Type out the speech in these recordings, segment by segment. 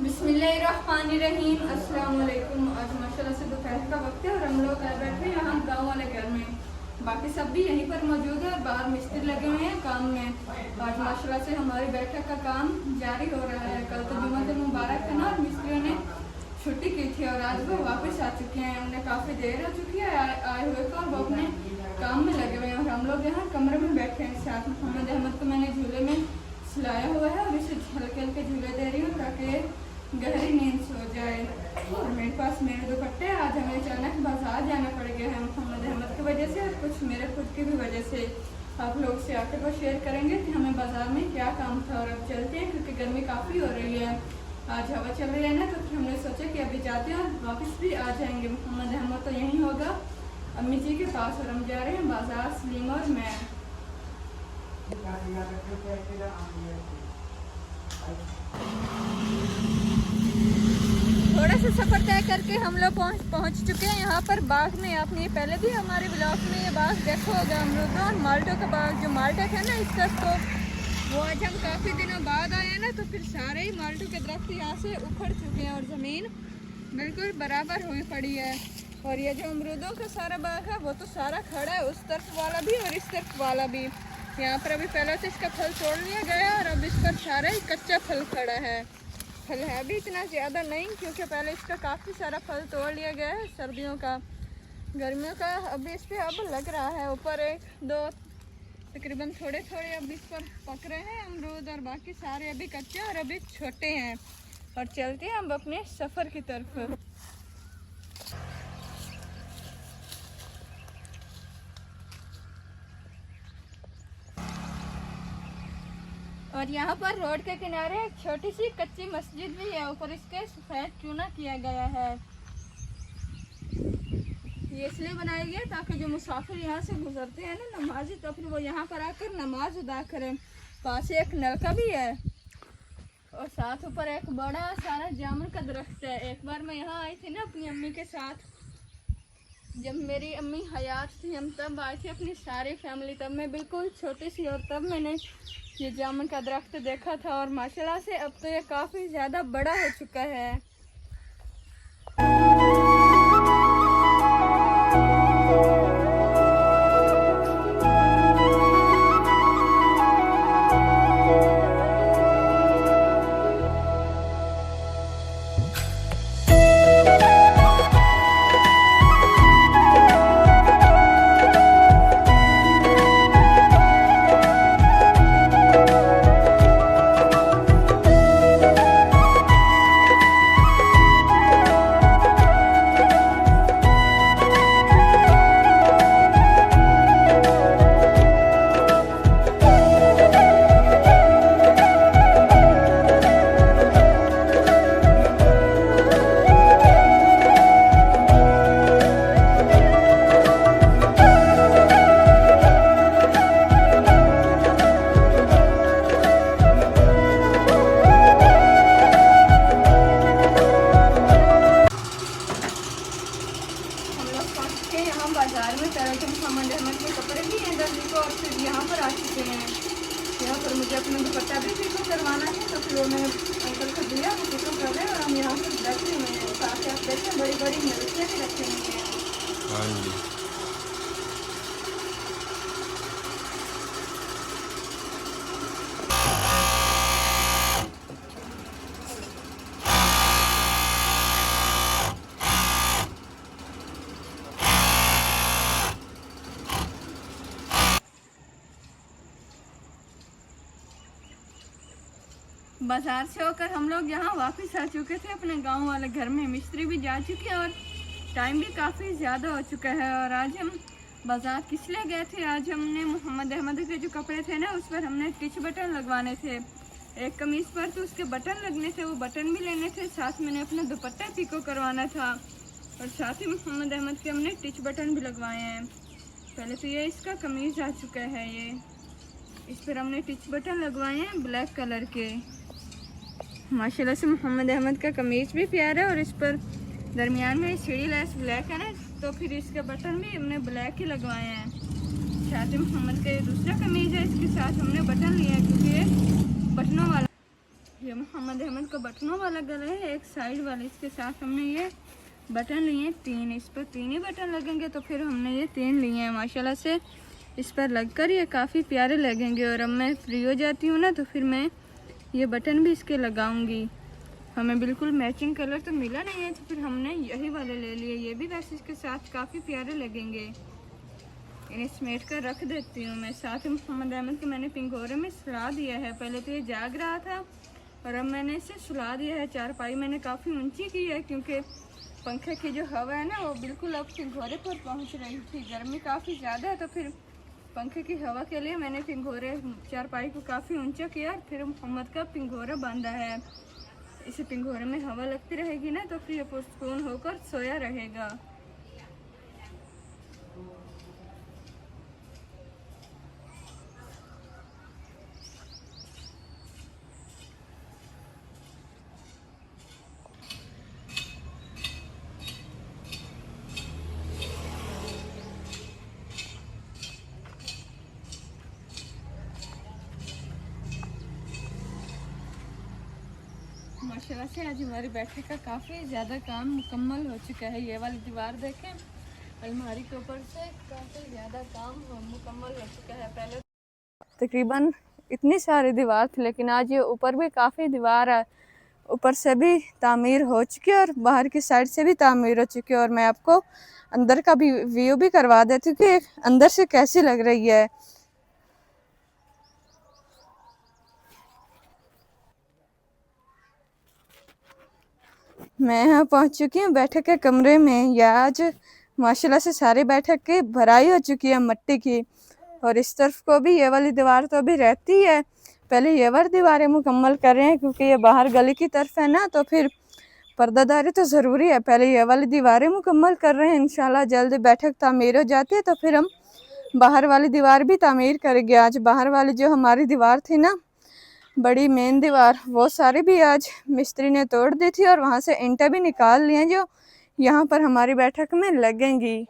बिस्मिल्लाहिर्रहमानिर्रहीम। अस्सलाम वालेकुम। आज माशाल्लाह से दोपहर का वक्त है और हम लोग आए बैठे हैं यहाँ गाँव वाले घर में। बाकी सब भी यहीं पर मौजूद है और बाहर मिस्त्री लगे हुए हैं काम में। आज माशाल्लाह से हमारी बैठक का काम जारी हो रहा है। कल तो जुम्मतुल मुबारक है ना और मिस्त्रियों ने छुट्टी की थी और आज वो वापस आ चुके हैं। उन्हें काफ़ी देर हो चुकी है आए हुए को और वो अपने काम में लगे हुए हैं और हम लोग यहाँ कमरे में बैठे हैं। साथ मोहम्मद अहमद को मैंने झूले में सुलाया हुआ है और इसे हल्के हल्के झूले दे रही हूँ ताकि गहरी नींद सो जाए। और मेरे पास मेरे दुपट्टे आज हमें अचानक बाजार जाना पड़ गया है मोहम्मद अहमद की वजह से और कुछ मेरे खुद की भी वजह से। आप लोग से आके वो शेयर करेंगे कि हमें बाजार में क्या काम था। और अब चलते हैं क्योंकि गर्मी काफ़ी हो रही है, आज हवा चल रही है ना, तो फिर हमने सोचा कि अभी जाते हैं और वापस भी आ जाएंगे। मोहम्मद अहमद तो यहीं होगा अम्मी जी के पास और हम जा रहे हैं बाजार, सलीम और मैं। थोड़ा सा सफ़र तय करके हम लोग पहुँच चुके हैं यहाँ पर बाग में। आपने पहले भी हमारे ब्लॉग में ये बाग देखा होगा, अमरूदों और माल्टों का बाग। जो माल्टा था ना इसका, तो वो आज हम काफ़ी दिनों बाद आए हैं ना, तो फिर सारे ही माल्टों के दरख्त यहाँ से उखड़ चुके हैं और ज़मीन बिल्कुल बराबर हुई पड़ी है। और ये जो अमरूदों का सारा बाग है वो तो सारा खड़ा है, उस तरफ वाला भी और इस तरफ वाला भी। यहाँ पर अभी पहले तो इसका फल तोड़ लिया गया और अब इस पर सारा ही कच्चा फल खड़ा है। फल है भी इतना ज़्यादा नहीं क्योंकि पहले इसका काफ़ी सारा फल तोड़ लिया गया है सर्दियों का। गर्मियों का अभी इस पर अब लग रहा है। ऊपर एक दो तकरीबन थोड़े थोड़े अब इस पर पक रहे हैं अमरूद और बाकी सारे अभी कच्चे और अभी छोटे हैं। और चलते हैं अब अपने सफ़र की तरफ। और यहाँ पर रोड के किनारे एक छोटी सी कच्ची मस्जिद भी है, ऊपर इसके सफ़ेद चूना किया गया है। ये इसलिए बनाया गया ताकि जो मुसाफिर यहाँ से गुजरते हैं ना नमाजी, तो फिर वो यहाँ पर आकर नमाज अदा करें। पास एक नलका भी है और साथ ऊपर एक बड़ा सारा जामुन का दरख्त है। एक बार मैं यहाँ आई थी ना अपनी अम्मी के साथ, जब मेरी अम्मी हयात थी, हम तब आई थी अपनी सारी फैमिली। तब मैं बिल्कुल छोटी सी और तब मैंने ये जामुन का दरख्त देखा था और माशाल्लाह से अब तो ये काफ़ी ज़्यादा बड़ा हो चुका है। यहाँ बाजार में पहले तो मोहम्मद अहमद के कपड़े भी हैं दर्जी को और फिर यहाँ पर आ चुके हैं। यहाँ पर मुझे अपना दुपट्टा भी पिको करवाना है, तो फिर वो मैंने अंकल को दिया, वो पिको कर रहे हैं और हम यहाँ पर बैठे हुए हैं। साथ ही आप देखें बड़ी बड़ी मिर्चें भी रखे हुए हैं। हाँ जी। बाजार से होकर हम लोग यहाँ वापस आ चुके थे अपने गांव वाले घर में। मिस्त्री भी जा चुके हैं और टाइम भी काफ़ी ज़्यादा हो चुका है। और आज हम बाजार किस लिए गए थे, आज हमने मोहम्मद अहमद के जो कपड़े थे ना उस पर हमने टिच बटन लगवाने थे। एक कमीज़ पर तो उसके बटन लगने थे, वो बटन भी लेने थे। साथ मैंने अपना दुपट्टा पिको करवाना था और साथ ही मोहम्मद अहमद के हमने टिच बटन भी लगवाए हैं। पहले तो ये इसका कमीज़ आ चुका है, ये इस पर हमने टिच बटन लगवाए हैं ब्लैक कलर के। माशाल्लाह से मोहम्मद अहमद का कमीज़ भी प्यारा है और इस पर दरमियान में सीढ़ी लेस ब्लैक है ना, तो फिर इसके बटन भी हमने ब्लैक ही लगवाए हैं। शादी मोहम्मद का ये दूसरा कमीज़ है, इसके साथ हमने बटन लिया है क्योंकि ये बटनों वाला। ये ये मोहम्मद अहमद का बटनों वाला गला है, एक साइड वाला। इसके साथ हमने ये बटन लिए 3, इस पर 3 ही बटन लगेंगे, तो फिर हमने ये 3 लिए हैं। माशाल्लाह से इस पर लगकर ये काफ़ी प्यारे लगेंगे। और अब मैं फ्री हो जाती हूँ ना, तो फिर मैं ये बटन भी इसके लगाऊंगी। हमें बिल्कुल मैचिंग कलर तो मिला नहीं है, तो फिर हमने यही वाले ले लिए। ये भी वैसे इसके साथ काफ़ी प्यारे लगेंगे। इन्हें समेट कर रख देती हूँ मैं। साथ ही मोहम्मद अहमद के मैंने पिंगोरे में सुला दिया है। पहले तो ये जाग रहा था और अब मैंने इसे सुला दिया है। चारपाई मैंने काफ़ी ऊंची की है, क्योंकि पंखे की जो हवा है ना, वो बिल्कुल अब पिंगोरे पर पहुँच रही थी। गर्मी काफ़ी ज़्यादा है, तो फिर पंखे की हवा के लिए मैंने पिंगोरे चारपाई को काफ़ी ऊंचा किया और फिर मोहम्मद का पिंगोरा बांधा है। इसे पिंगोरे में हवा लगती रहेगी ना, तो फिर ये पुरसकून होकर सोया रहेगा। माशाल्लाह से आज हमारी बैठक का काफ़ी ज़्यादा काम मुकम्मल हो चुका है। ये वाली दीवार देखें, अलमारी के ऊपर से काफ़ी ज़्यादा काम मुकम्मल हो चुका है। पहले तकरीबन इतनी सारी दीवार थी, लेकिन आज ये ऊपर भी काफ़ी दीवार है, ऊपर से भी तामीर हो चुकी है और बाहर की साइड से भी तामीर हो चुकी है। और मैं आपको अंदर का भी व्यू भी करवा देती हूँ कि अंदर से कैसी लग रही है। मैं यहाँ पहुँच चुकी हूँ बैठक के कमरे में। यह आज माशाल्लाह से सारी बैठक की भराई हो चुकी है मिट्टी की। और इस तरफ को भी ये वाली दीवार तो अभी रहती है। पहले ये वाली दीवारें मुकम्मल कर रहे हैं, क्योंकि ये बाहर गली की तरफ है ना, तो फिर पर्दादारी तो ज़रूरी है। पहले ये वाली दीवारें मुकम्मल कर रहे हैं। इंशाल्लाह जल्द बैठक तामीर हो जाती है, तो फिर हम बाहर वाली दीवार भी तामीर करेंगे। आज बाहर वाली जो हमारी दीवार थी ना, बड़ी मेन दीवार, वो सारी भी आज मिस्त्री ने तोड़ दी थी और वहाँ से ईंटें भी निकाल ली हैं, जो यहाँ पर हमारी बैठक में लगेंगी।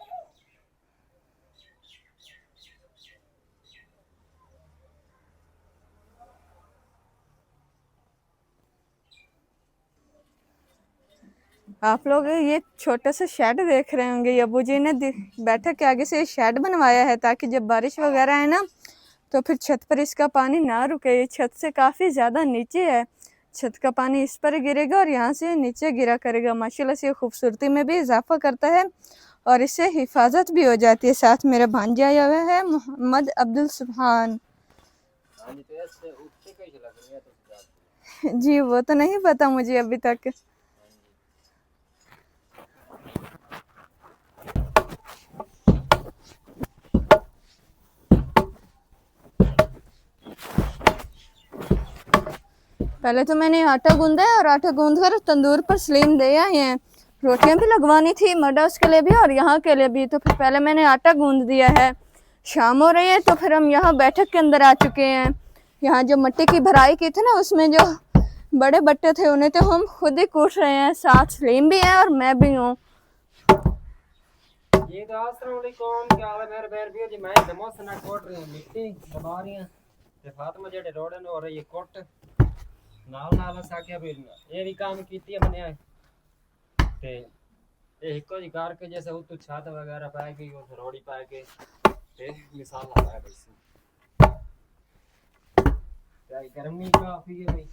आप लोग ये छोटा सा शेड देख रहे होंगे। अबू जी ने बैठक के आगे से ये शेड बनवाया है, ताकि जब बारिश वगैरह है ना, तो फिर छत पर इसका पानी ना रुके। ये छत से काफ़ी ज़्यादा नीचे है, छत का पानी इस पर गिरेगा और यहाँ से नीचे गिरा करेगा। माशाल्लाह से खूबसूरती में भी इजाफा करता है और इससे हिफाजत भी हो जाती है। साथ मेरा भांजा आया हुआ है मोहम्मद अब्दुल सुभान। जी वो तो नहीं पता मुझे अभी तक। पहले तो मैंने आटा गूंदा है और आटा गूंद कर तंदूर पर स्लीम दे आए हैं। रोटियां भी लगवानी थी मडा उसके लिए भी और यहाँ के लिए भी, तो फिर पहले मैंने आटा गूंद दिया है। शाम हो रही है, तो फिर हम यहाँ बैठक के अंदर आ चुके हैं। यहाँ जो मिट्टी की भराई की थी ना, उसमें जो बड़े बट्टे थे उन्हें तो हम खुद ही कूट रहे हैं। साथ सलीम भी है और मैं भी हूँ। ये तो अस्सलाम वालेकुम, क्या हाल है मेरे बैर भी जी। मैं दमोस ना कोट रही हूं, मिट्टी दबा रही हैं ते फातिमा जेडे रोडन और ये कोट नाल नाल साकिया भी ये भी काम कीती है मैंने ते ये हिको जी कार के जैसे उत छत वगैरह पाए के उस रोड़ी पाए के ते मिसाल लगाया भाई। क्या गर्मी काफी है भाई।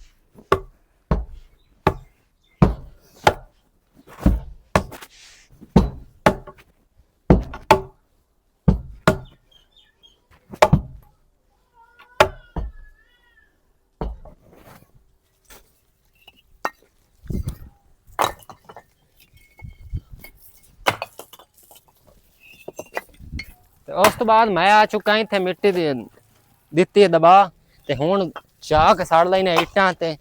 उस तो बाद मैं आ चुका इत्थे मिट्टी दित्ती दबा ते हुण चाक साड़ लईने इट्टां ते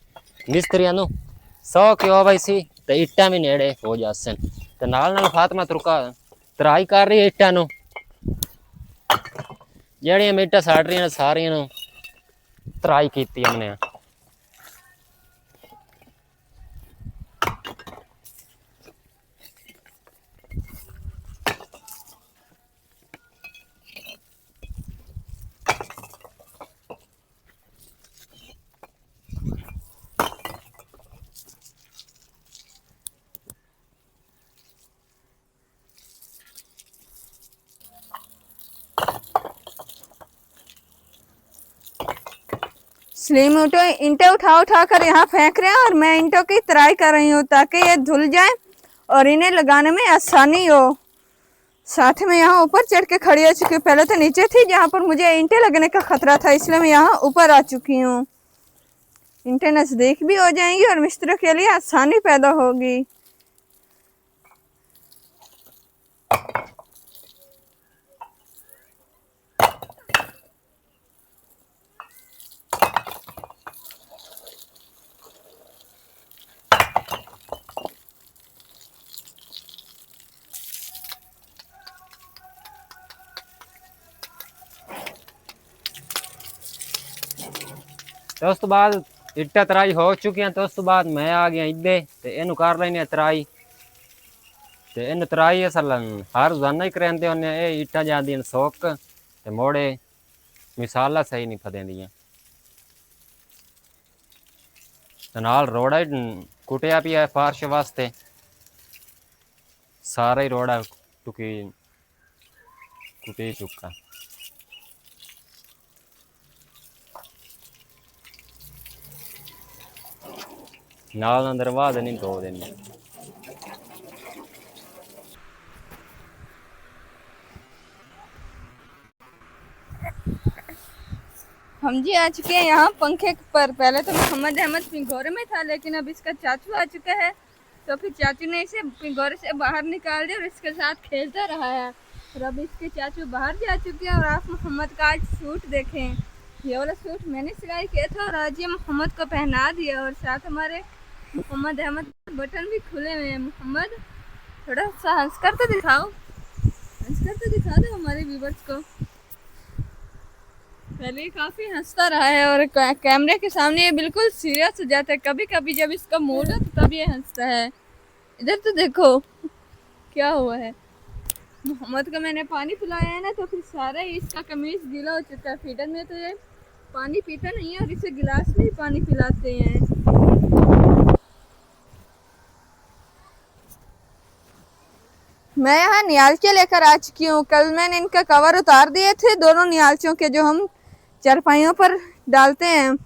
मिस्त्रियां नु 100 किलो भाई सी ते इट्टां भी नेड़े हो जासन ते नाल नाल फातिमा तुरका तराई कर रही है इट्टां नु। जेड़ियां मिट्टां साड़ रही सारियां नु तराई कीती हमने। सलीम ईंटें उठा उठा कर यहाँ फेंक रहे हैं और मैं ईंटों की तराई कर रही हूँ ताकि ये धुल जाए और इन्हें लगाने में आसानी हो। साथ में यहाँ ऊपर चढ़ के खड़ी हो चुकी हूँ। पहले तो नीचे थी जहाँ पर मुझे ईंटें लगने का खतरा था, इसलिए मैं यहाँ ऊपर आ चुकी हूँ। ईंटें नजदीक भी हो जाएंगी और मिस्त्रियों के लिए आसानी पैदा होगी। तो उस तो बाद इट्टा तराई हो चुकी हैं। तो उस तो बाद मैं आ गया इधे ते इनू कर लेने तराई ते इन तराई असल हर रोजाना ही करेंदे होने। ये इट्टा जांदियां सोक ते मोड़े मिसाला सही नहीं फदेंदियां ते नाल रोड़ा कुटिया पिया फारश वास्ते सारा ही रोड़ा टुकी कुटी चुका। नाल अंदर वाद नहीं धो देनी। हम जी आ चुके हैं यहाँ पंखे पर। पहले तो मोहम्मद अहमद पिंगोरे में था, लेकिन अब इसका चाचू आ चुका है तो फिर चाचू ने इसे पिंगोरे से बाहर निकाल दिया और इसके साथ खेलता रहा है। और अब इसके चाचू बाहर जा चुके हैं। और आप मोहम्मद का आज सूट देखें, ये वाला सूट मैंने सिलाई किया था और आज ये मोहम्मद को पहना दिया। और साथ हमारे मोहम्मद अहमद बटन भी खुले हुए हैं। मोहम्मद थोड़ा सा हंस कर तो दिखाओ, हंस कर तो दिखा दो हमारे व्यूवर्स को। पहले काफी हंसता रहा है और कैमरे के सामने ये बिल्कुल सीरियस हो जाता है। कभी कभी जब इसका मूड हो तो तब ये हंसता है। इधर तो देखो क्या हुआ है। मोहम्मद को मैंने पानी पिलाया है ना, तो फिर सारा ही इसका कमीज गीला हो चुका है। फीडर में तो ये पानी पीता नहीं है और इसे गिलास में ही पानी पिलाते हैं। मैं यहाँ नियालचे लेकर आ चुकी हूँ। कल मैंने इनका कवर उतार दिए थे, दोनों नियालचों के जो हम चारपाइयों पर डालते हैं।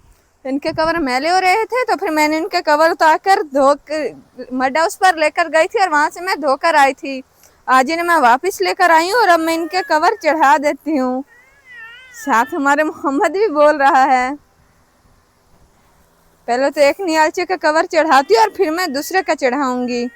इनके कवर मैले हो रहे थे तो फिर मैंने इनके कवर उतार कर मड हाउस पर लेकर गई थी और वहां से मैं धोकर आई थी। आज इन्हें मैं वापस लेकर आई हूँ और अब मैं इनके कवर चढ़ा देती हूँ। साथ हमारे मोहम्मद भी बोल रहा है। पहले तो एक नियालचे का कवर चढ़ाती हूँ और फिर मैं दूसरे का चढ़ाऊंगी।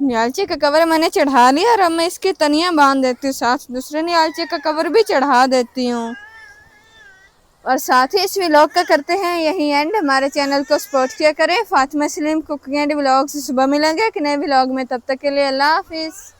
नियालचे का कवर मैंने चढ़ा लिया और अब मैं इसकी तनियां बांध देती हूँ। साथ दूसरे नियालचे का कवर भी चढ़ा देती हूँ। और साथ ही इस व्लॉग का करते हैं यही एंड। हमारे चैनल को सपोर्ट किया करें। Fatima Salim cooking and vlog से सुबह मिलेंगे एक नए व्लॉग में। तब तक के लिए अल्लाह हाफिज़।